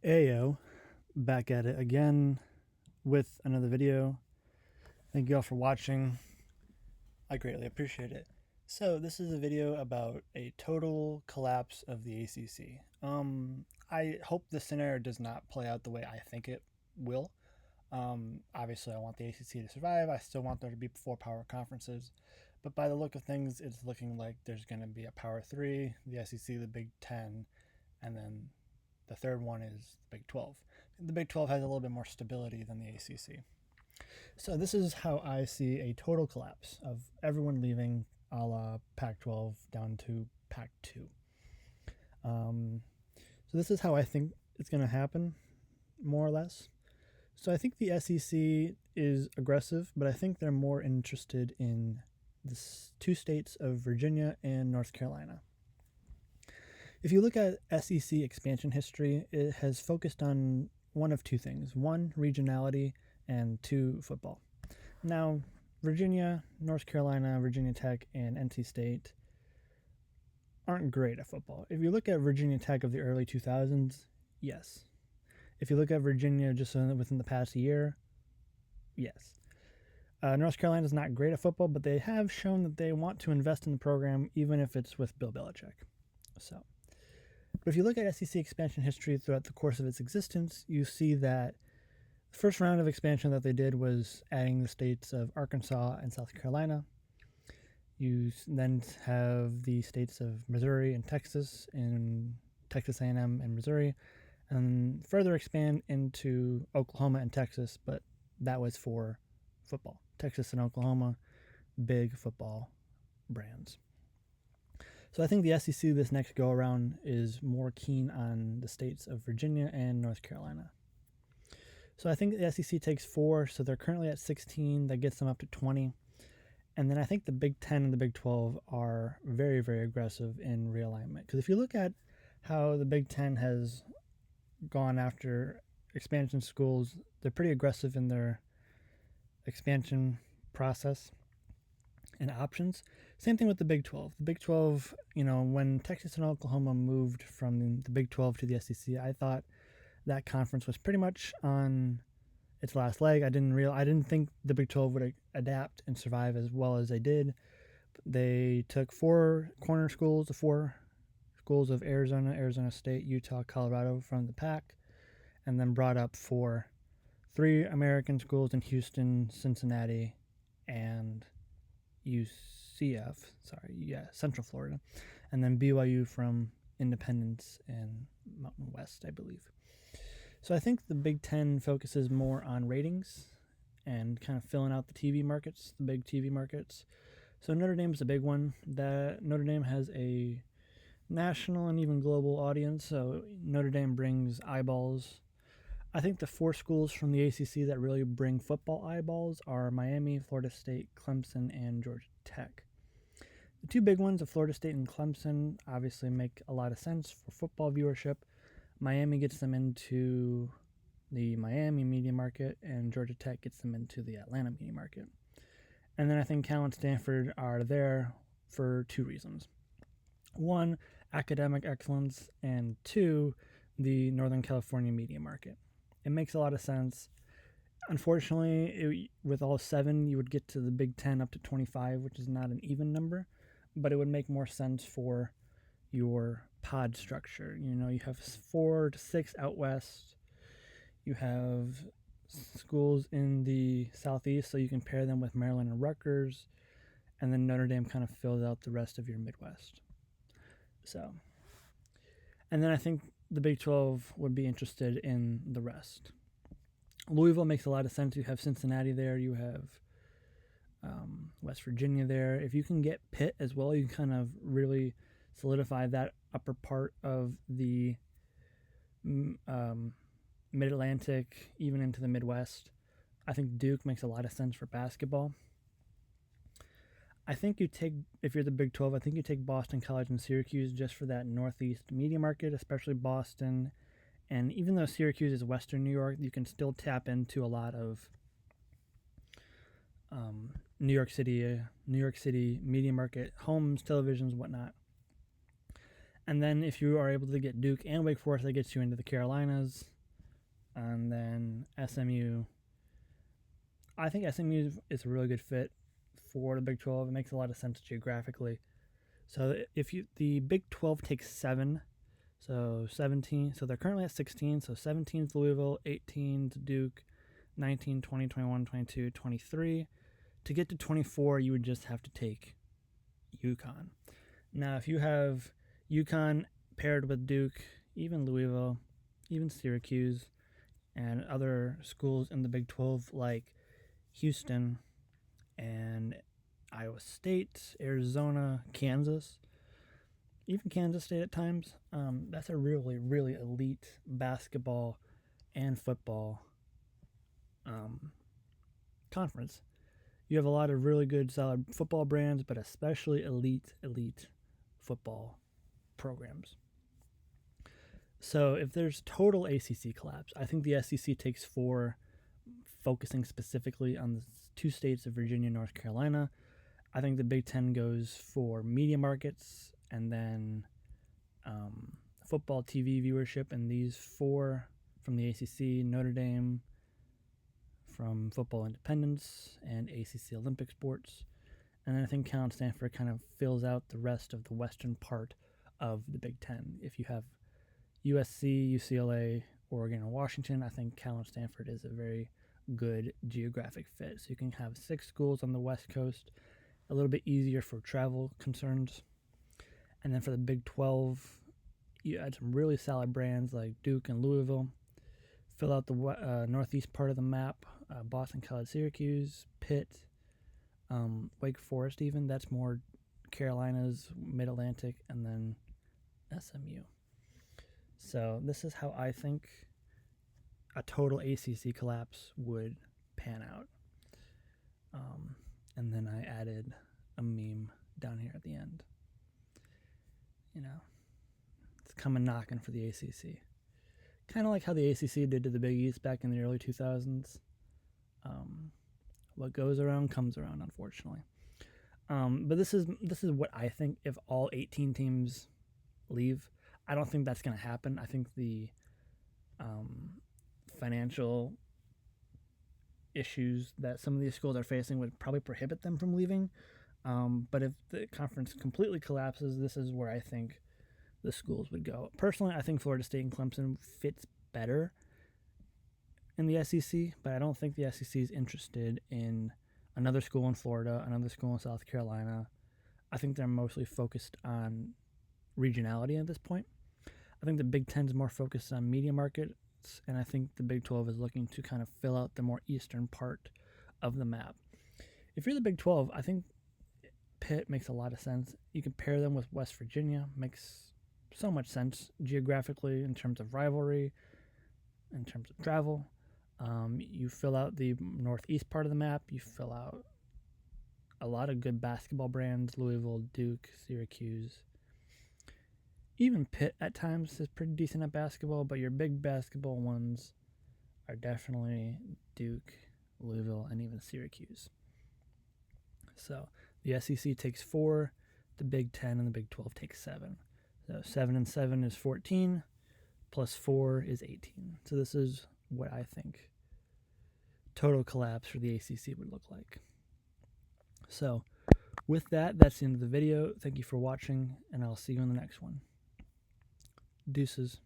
Ayo, back at it again with another video. Thank you all for watching. I greatly appreciate it. So this is a video about a total collapse of the ACC. I hope this scenario does not play out the way I think it will. Obviously, I want the ACC to survive. I still want there to be 4 power conferences. But by the look of things, it's looking like there's going to be a Power 3, the SEC, the Big Ten, and then the third one is the Big 12. The Big 12 has a little bit more stability than the ACC. So this is how I see a total collapse of everyone leaving, a la Pac-12 down to Pac-2. So this is how I think it's going to happen, more or less. So I think the SEC is aggressive, but I think they're more interested in the 2 states of Virginia and North Carolina. If you look at SEC expansion history, it has focused on one of 2 things. 1, regionality, and 2, football. Now, Virginia, North Carolina, Virginia Tech, and NC State aren't great at football. If you look at Virginia Tech of the early 2000s, yes. If you look at Virginia just within the past year, yes. North Carolina is not great at football, but they have shown that they want to invest in the program, even if it's with Bill Belichick. But if you look at SEC expansion history throughout the course of its existence, you see that the first round of expansion that they did was adding the states of Arkansas and South Carolina. You then have the states of Missouri and Texas A&M and Missouri, and further expand into Oklahoma and Texas, but that was for football. Texas and Oklahoma, big football brands. So I think the SEC this next go around is more keen on the states of Virginia and North Carolina. So I think the SEC takes 4, so they're currently at 16. That gets them up to 20. And then I think the Big 10 and the Big 12 are very, very aggressive in realignment. Because if you look at how the Big 10 has gone after expansion schools, they're pretty aggressive in their expansion process and options. Same thing with the Big 12. The Big 12, when Texas and Oklahoma moved from the Big 12 to the SEC, I thought that conference was pretty much on its last leg. I didn't think the Big 12 would adapt and survive as well as they did. They took 4 corner schools, the 4 schools of Arizona State, Utah, Colorado from the Pac, and then brought up 3 American schools in Houston, Cincinnati, and Central Florida, and then BYU from Independence and Mountain West, I believe. So I think the Big 10 focuses more on ratings and kind of filling out the TV markets, the big TV markets. So Notre Dame is a big one. That Notre Dame has a national and even global audience, so Notre Dame brings eyeballs. I think the 4 schools from the ACC that really bring football eyeballs are Miami, Florida State, Clemson, and Georgia Tech. The 2 big ones of Florida State and Clemson obviously make a lot of sense for football viewership. Miami gets them into the Miami media market, and Georgia Tech gets them into the Atlanta media market. And then I think Cal and Stanford are there for 2 reasons. 1, academic excellence, and 2, the Northern California media market. It makes a lot of sense. Unfortunately, with all 7, you would get to the Big 10 up to 25, which is not an even number, but it would make more sense for your pod structure. You have 4 to 6 out west. You have schools in the southeast, so you can pair them with Maryland and Rutgers, and then Notre Dame kind of fills out the rest of your Midwest. And then I think the Big 12 would be interested in the rest. Louisville makes a lot of sense. You have Cincinnati there. You have West Virginia there. If you can get Pitt as well, you can kind of really solidify that upper part of the Mid-Atlantic, even into the Midwest. I think Duke makes a lot of sense for basketball. I think if you're the Big 12, I think you take Boston College and Syracuse just for that Northeast media market, especially Boston. And even though Syracuse is Western New York, you can still tap into a lot of New York City media market, homes, televisions, whatnot. And then if you are able to get Duke and Wake Forest, that gets you into the Carolinas, And then SMU. I think SMU is a really good fit for the Big 12. It makes a lot of sense geographically. So if the Big 12 takes 7, so 17. So they're currently at 16. So 17 is Louisville, 18 is Duke, 19, 20, 21, 22, 23. To get to 24, you would just have to take UConn. Now, if you have UConn paired with Duke, even Louisville, even Syracuse, and other schools in the Big 12 like Houston and Iowa State, Arizona, Kansas, even Kansas State at times, that's a really, really elite basketball and football conference. You have a lot of really good, solid football brands, but especially elite football programs. So if there's total ACC collapse, I think the SEC takes 4, focusing specifically on the 2 states of Virginia and North Carolina. I think the Big Ten goes for media markets and then football TV viewership, and these 4 from the ACC, Notre Dame from Football Independence and ACC Olympic Sports. And then I think Cal and Stanford kind of fills out the rest of the western part of the Big Ten. If you have USC, UCLA, Oregon, and Washington, I think Cal and Stanford is a very good geographic fit. So you can have 6 schools on the West Coast, a little bit easier for travel concerns. And then for the Big 12, you add some really solid brands like Duke and Louisville. Fill out the northeast part of the map, Boston College, Syracuse, Pitt, Wake Forest even. That's more Carolinas, Mid-Atlantic, and then SMU. So this is how I think a total ACC collapse would pan out. And then I added a meme down here at the end. It's coming knocking for the ACC. Kind of like how the ACC did to the Big East back in the early 2000s. What goes around comes around, unfortunately. But this is what I think. If all 18 teams leave, I don't think that's going to happen. I think the financial issues that some of these schools are facing would probably prohibit them from leaving. But if the conference completely collapses, this is where I think the schools would go. Personally, I think Florida State and Clemson fits better in the SEC, but I don't think the SEC is interested in another school in Florida, another school in South Carolina. I think they're mostly focused on regionality at this point. I think the Big Ten is more focused on media markets, and I think the Big 12 is looking to kind of fill out the more eastern part of the map. If you're the Big 12, I think Pitt makes a lot of sense. You can pair them with West Virginia, makes so much sense geographically in terms of rivalry, in terms of travel. You fill out the northeast part of the map. You fill out a lot of good basketball brands, Louisville, Duke, Syracuse. Even Pitt at times is pretty decent at basketball, but your big basketball ones are definitely Duke, Louisville, and even Syracuse. So the SEC takes 4, the Big 10 and the Big 12 takes 7. So 7 and 7 is 14, plus 4 is 18. So this is what I think total collapse for the ACC would look like. So with that, that's the end of the video. Thank you for watching, and I'll see you in the next one. Deuces.